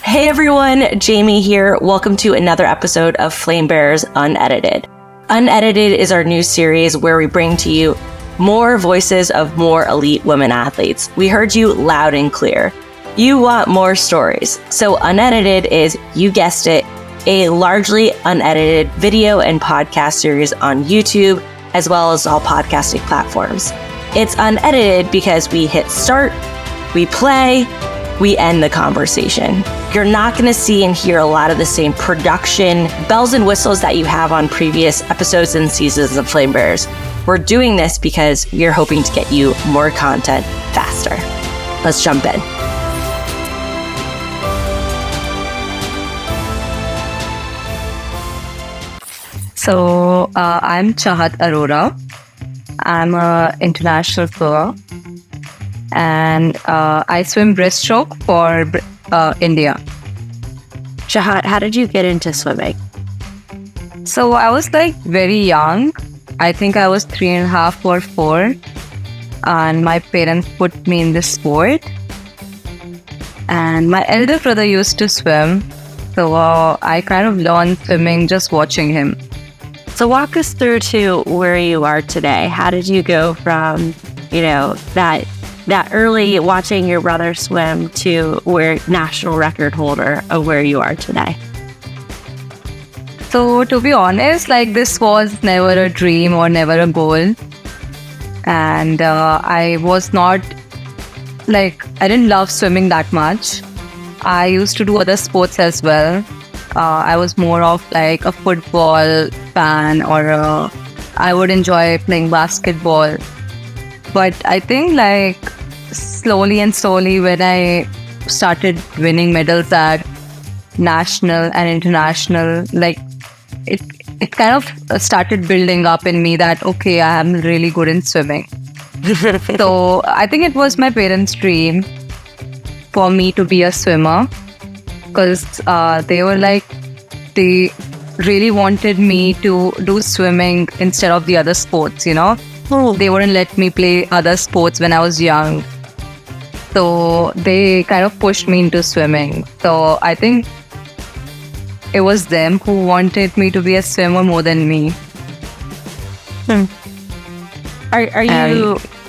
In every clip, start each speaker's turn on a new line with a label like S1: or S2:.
S1: Hey everyone, Jamie here. Welcome to another episode of Flame Bearers Unedited. Unedited is our new series where we bring to you more voices of more elite women athletes. We heard you loud and clear. You want more stories. So Unedited is, you guessed it, a largely unedited video and podcast series on YouTube, as well as all podcasting platforms. It's unedited because we hit start, we play, we end the conversation. You're not going to see and hear a lot of the same production, bells and whistles that you have on previous episodes and seasons of Flame Bearers. We're doing this because we're hoping to get you more content faster. Let's jump in.
S2: So I'm Chahat Arora. I'm an international swimmer and I swim breaststroke for India.
S1: Chahat, how did you get into swimming?
S2: So I was very young. I think I was 3.5 or 4. And my parents put me in this sport. And my elder brother used to swim. So I kind of learned swimming just watching him.
S1: So walk us through to where you are today. How did you go from, that early watching your brother swim to where national record holder of where you are today?
S2: So to be honest, this was never a dream or never a goal. And I was not I didn't love swimming that much. I used to do other sports as well. I was more of a football fan, or I would enjoy playing basketball. But I think slowly when I started winning medals at national and international, it kind of started building up in me that, okay, I am really good in swimming. So I think it was my parents' dream for me to be a swimmer, because they really wanted me to do swimming instead of the other sports, They wouldn't let me play other sports when I was young. So they kind of pushed me into swimming. So I think it was them who wanted me to be a swimmer more than me.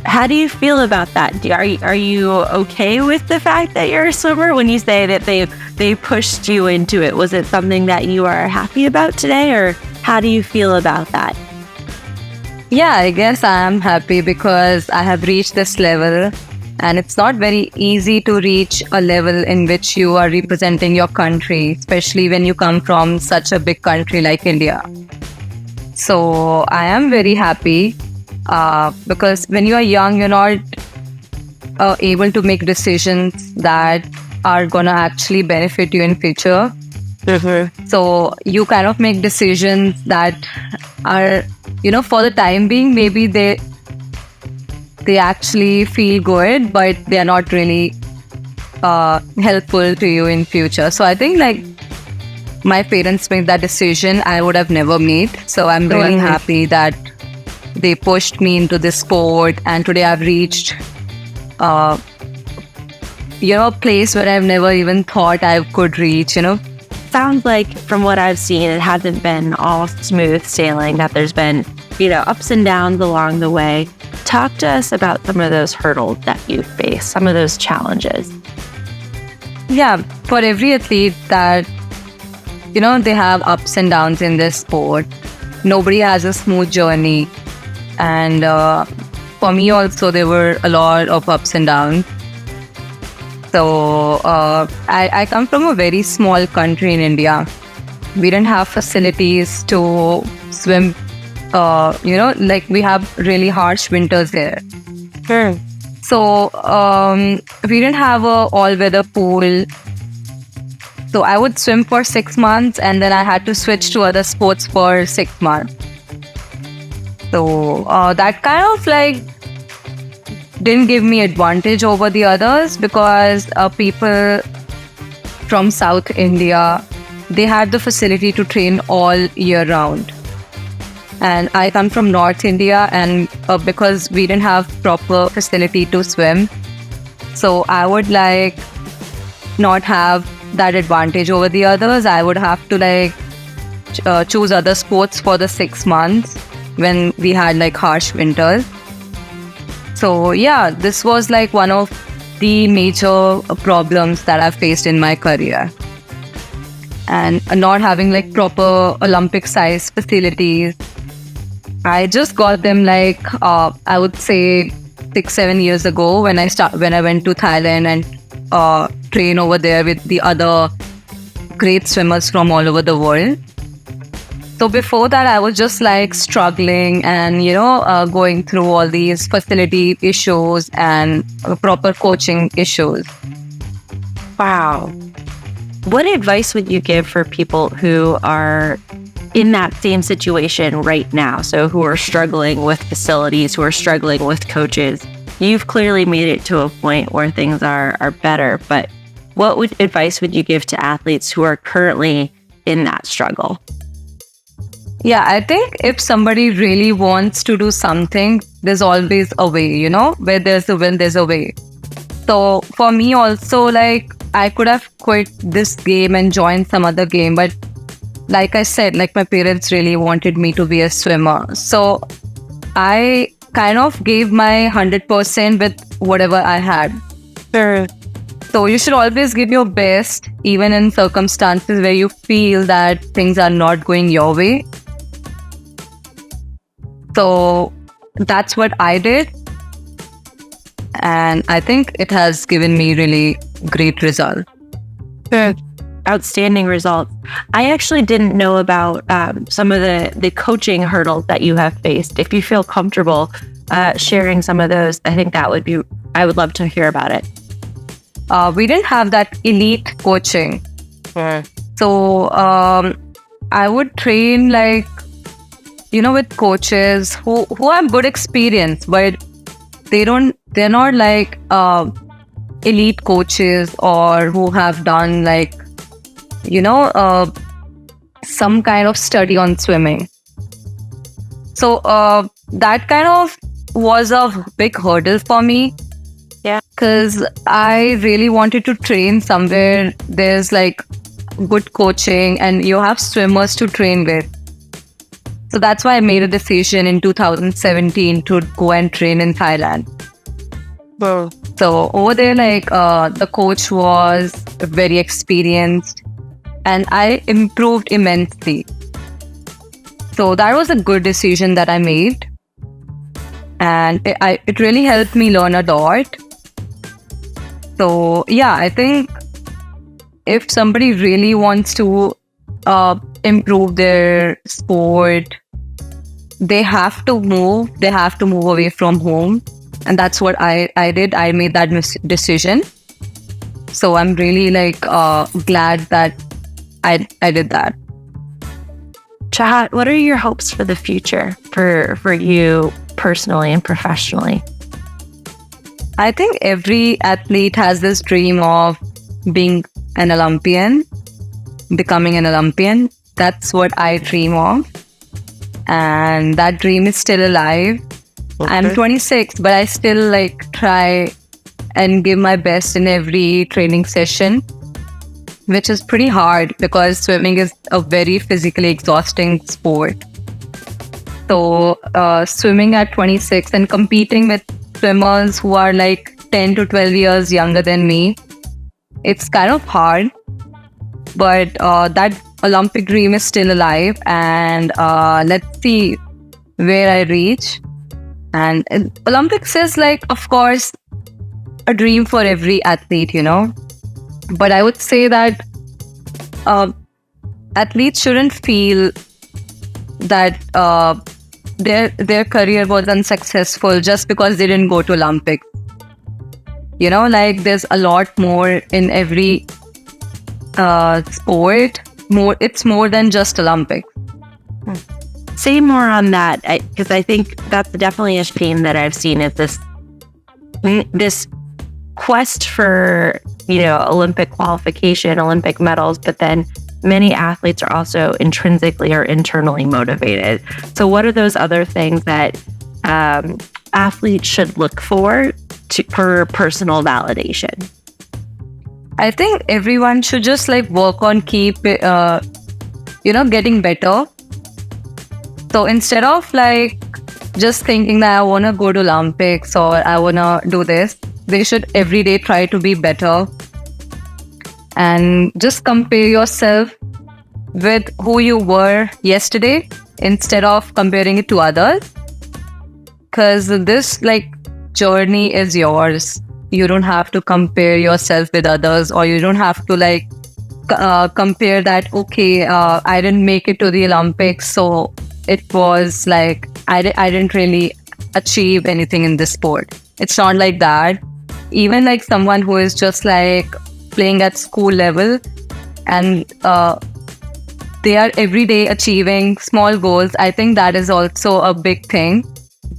S1: How do you feel about that? Are you okay with the fact that you're a swimmer when you say that they pushed you into it? Was it something that you are happy about today, or how do you feel about that?
S2: Yeah, I guess I am happy because I have reached this level, and it's not very easy to reach a level in which you are representing your country, especially when you come from such a big country like India. So I am very happy. Because when you are young, you're not able to make decisions that are gonna actually benefit you in future.
S1: Mm-hmm.
S2: So you kind of make decisions that are, for the time being, maybe they actually feel good, but they are not really helpful to you in future. So I think my parents made that decision I would have never made. So I'm really happy that they pushed me into this sport, and today I've reached a place where I've never even thought I could reach,
S1: Sounds like, from what I've seen, it hasn't been all smooth sailing, that there's been, ups and downs along the way. Talk to us about some of those hurdles that you face, some of those challenges.
S2: Yeah, for every athlete that, they have ups and downs in this sport. Nobody has a smooth journey. And for me also, there were a lot of ups and downs. So I come from a very small country in India. We didn't have facilities to swim. We have really harsh winters here.
S1: Sure.
S2: So we didn't have a all-weather pool. So I would swim for 6 months, and then I had to switch to other sports for 6 months. So that kind of didn't give me advantage over the others, because people from South India, they had the facility to train all year round. And I come from North India, and because we didn't have proper facility to swim, so I would not have that advantage over the others, I would have to like choose other sports for the 6 months when we had like harsh winters. So yeah, this was like one of the major problems that I've faced in my career. And not having like proper Olympic size facilities. I just got them like I would say 6-7 years ago when I went to Thailand and train over there with the other great swimmers from all over the world. So before that, I was just like struggling and, going through all these facility issues and proper coaching issues.
S1: Wow. What advice would you give for people who are in that same situation right now? So who are struggling with facilities, who are struggling with coaches? You've clearly made it to a point where things are better, but what advice would you give to athletes who are currently in that struggle?
S2: Yeah, I think if somebody really wants to do something, there's always a way, where there's a will, there's a way. So for me also, like, I could have quit this game and joined some other game, but like I said, like my parents really wanted me to be a swimmer. So I kind of gave my 100% with whatever I had.
S1: Sure.
S2: So you should always give your best, even in circumstances where you feel that things are not going your way. So that's what I did. And I think it has given me really great results.
S1: Outstanding results. I actually didn't know about some of the coaching hurdles that you have faced. If you feel comfortable sharing some of those, I think I would love to hear about it.
S2: We didn't have that elite coaching. So I would train like, with coaches who have good experience, but they're not like elite coaches or who have done like, some kind of study on swimming. So that kind of was a big hurdle for me.
S1: Yeah.
S2: Because I really wanted to train somewhere there's like good coaching and you have swimmers to train with. So that's why I made a decision in 2017 to go and train in Thailand.
S1: Wow.
S2: So over there, like the coach was very experienced and I improved immensely. So that was a good decision that I made. And it really helped me learn a lot. So yeah, I think if somebody really wants to improve their sport, they have to move away from home. And that's what I did. I made that decision. So I'm really like glad that I did that.
S1: Chahat, what are your hopes for the future for you personally and professionally?
S2: I think every athlete has this dream of being an Olympian, becoming an Olympian. That's what I dream of. And that dream is still alive. Okay. I'm 26, but I still like try and give my best in every training session, which is pretty hard because swimming is a very physically exhausting sport. So swimming at 26 and competing with swimmers who are like 10 to 12 years younger than me, it's kind of hard. But that Olympic dream is still alive, and let's see where I reach. And Olympics is like, of course, a dream for every athlete, But I would say that athletes shouldn't feel that their career was unsuccessful just because they didn't go to Olympics. Like there's a lot more in every sport. It's more than just Olympics.
S1: Say more on that, because I think that's definitely a theme that I've seen is this quest for Olympic qualification, Olympic medals, but then many athletes are also intrinsically or internally motivated. So what are those other things that athletes should look for personal validation?
S2: I think everyone should just like work on getting better. So instead of like just thinking that I want to go to Olympics or I want to do this, they should every day try to be better and just compare yourself with who you were yesterday instead of comparing it to others. Because this like journey is yours. You don't have to compare yourself with others, or you don't have to like compare that, okay, I didn't make it to the Olympics, so it was like I didn't really achieve anything in this sport. It's not like that. Even like someone who is just like playing at school level and they are every day achieving small goals, I think that is also a big thing.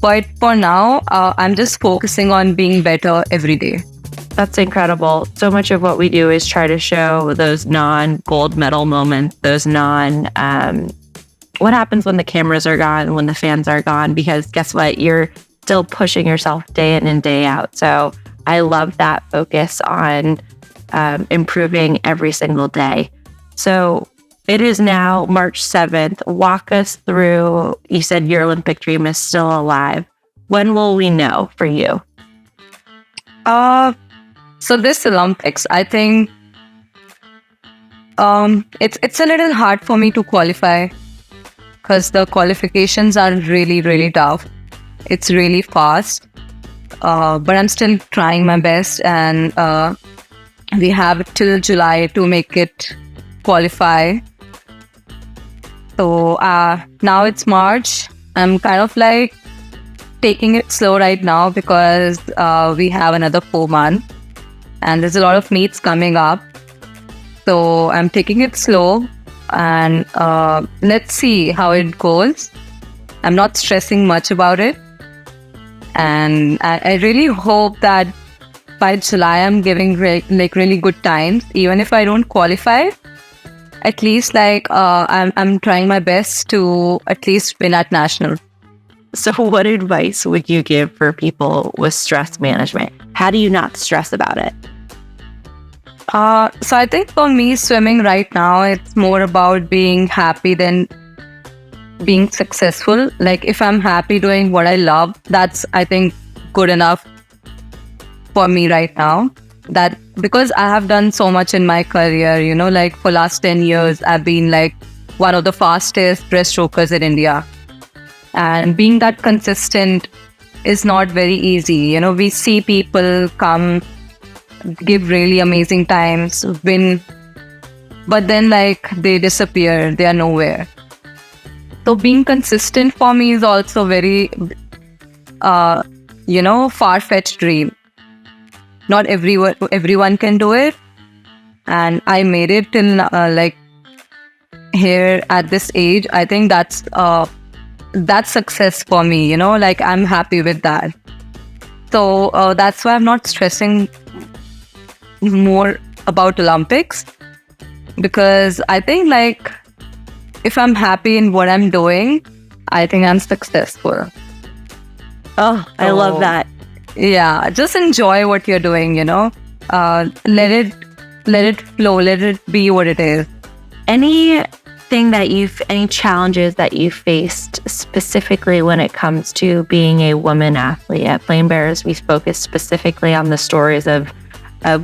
S2: But for now, I'm just focusing on being better every day.
S1: That's incredible. So much of what we do is try to show those non-gold medal moments, those what happens when the cameras are gone, when the fans are gone, because guess what? You're still pushing yourself day in and day out. So I love that focus on improving every single day. So it is now March 7th. Walk us through, you said your Olympic dream is still alive. When will we know for you?
S2: So this Olympics, I think it's a little hard for me to qualify because the qualifications are really, really tough. It's really fast, but I'm still trying my best, and we have till July to make it qualify. So now it's March. I'm kind of like taking it slow right now because we have another 4 months and there's a lot of meets coming up. So I'm taking it slow and let's see how it goes. I'm not stressing much about it. And I really hope that by July I'm giving really good times. Even if I don't qualify, at least I'm trying my best to at least win at national.
S1: So what advice would you give for people with stress management? How do you not stress about it?
S2: So I think for me, swimming right now, it's more about being happy than being successful. Like if I'm happy doing what I love, that's, I think, good enough for me right now. That because I have done so much in my career, like for last 10 years, I've been like one of the fastest breaststrokers in India. And being that consistent is not very easy. We see people come, give really amazing times, win, but then like they disappear, they are nowhere. So being consistent for me is also very, far-fetched dream. Not everyone can do it. And I made it till here at this age. I think that's success for me, like I'm happy with that. So that's why I'm not stressing more about Olympics, because I think like if I'm happy in what I'm doing, I think I'm successful.
S1: Oh, I love that.
S2: Yeah, just enjoy what you're doing, let it flow, let it be what it is.
S1: Any challenges that you faced specifically when it comes to being a woman athlete? At Flame Bears, we focus specifically on the stories of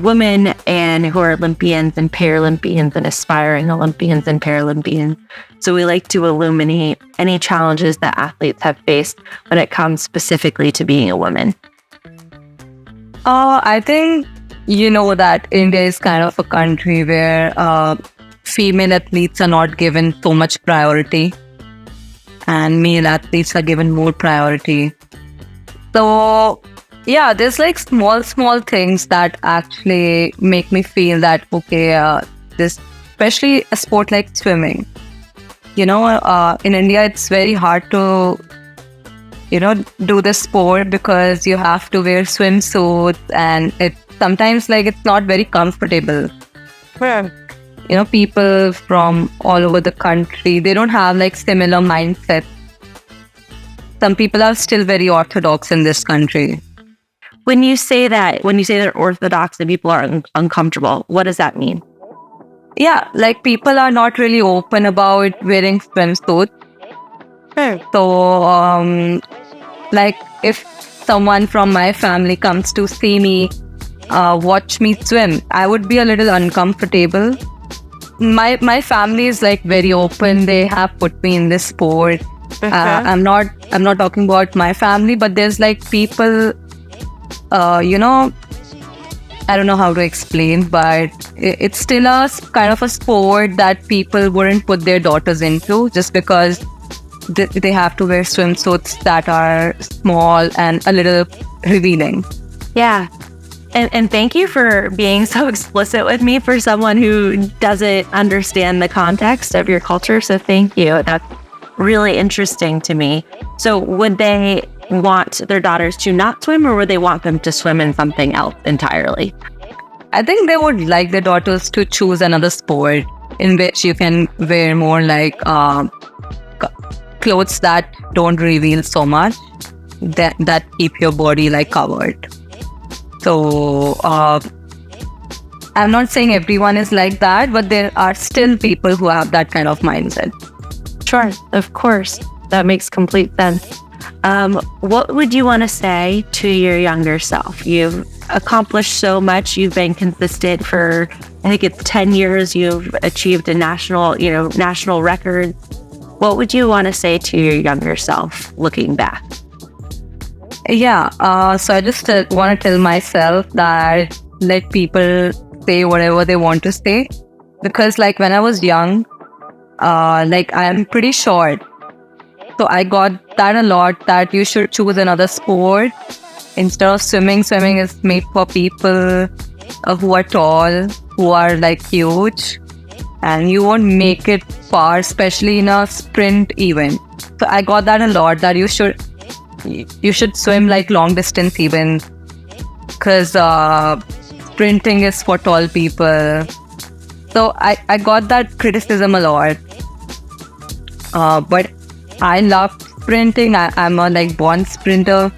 S1: women and who are Olympians and Paralympians and aspiring Olympians and Paralympians. So we like to illuminate any challenges that athletes have faced when it comes specifically to being a woman.
S2: I think that India is kind of a country where female athletes are not given so much priority and male athletes are given more priority. So yeah, there's like small things that actually make me feel that, okay, this, especially a sport like swimming, in India, it's very hard to, do this sport because you have to wear swimsuits and it sometimes like it's not very comfortable. People from all over the country, they don't have like similar mindset. Some people are still very orthodox in this country.
S1: When you say that orthodox and people are uncomfortable, what does that mean?
S2: Yeah, like people are not really open about wearing swimsuits. So, like if someone from my family comes to see me, watch me swim, I would be a little uncomfortable. My family is like very open. They have put me in this sport. I'm not talking about my family, but there's like people, I don't know how to explain, but it's still a kind of a sport that people wouldn't put their daughters into just because they have to wear swimsuits that are small and a little revealing.
S1: Yeah. And thank you for being so explicit with me for someone who doesn't understand the context of your culture. So thank you. That's really interesting to me. So would they want their daughters to not swim, or would they want them to swim in something else entirely?
S2: I think they would like their daughters to choose another sport in which you can wear more like clothes that don't reveal so much, that keep your body like covered. So I'm not saying everyone is like that, but there are still people who have that kind of mindset.
S1: Sure, of course. That makes complete sense. What would you want to say to your younger self? You've accomplished so much. You've been consistent for, I think it's 10 years. You've achieved a national record. What would you want to say to your younger self looking back?
S2: Yeah, so I just want to tell myself that let people say whatever they want to say. Because like when I was young, like I'm pretty short. So I got that a lot, that you should choose another sport instead of swimming. Swimming is made for people who are tall, who are like huge, and you won't make it far, especially in a sprint event. So I got that a lot, that you should swim like long distance even, because sprinting is for tall people. So I got that criticism a lot. But I love sprinting. I'm a like born sprinter.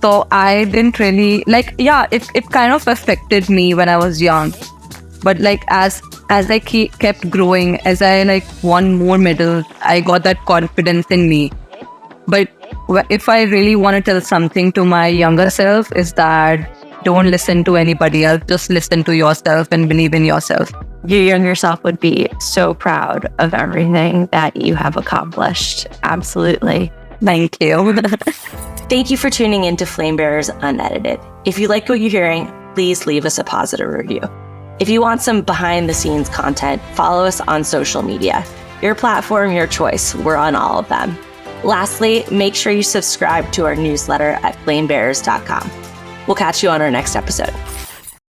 S2: So I didn't really it kind of affected me when I was young. But like as I kept growing, as I like won more medals, I got that confidence in me. But if I really want to tell something to my younger self, is that don't listen to anybody else. Just listen to yourself and believe in yourself.
S1: Your younger self would be so proud of everything that you have accomplished. Absolutely.
S2: Thank you.
S1: Thank you for tuning in to Flame Bearers Unedited. If you like what you're hearing, please leave us a positive review. If you want some behind the scenes content, follow us on social media. Your platform, your choice. We're on all of them. Lastly, make sure you subscribe to our newsletter at flamebearers.com. We'll catch you on our next episode.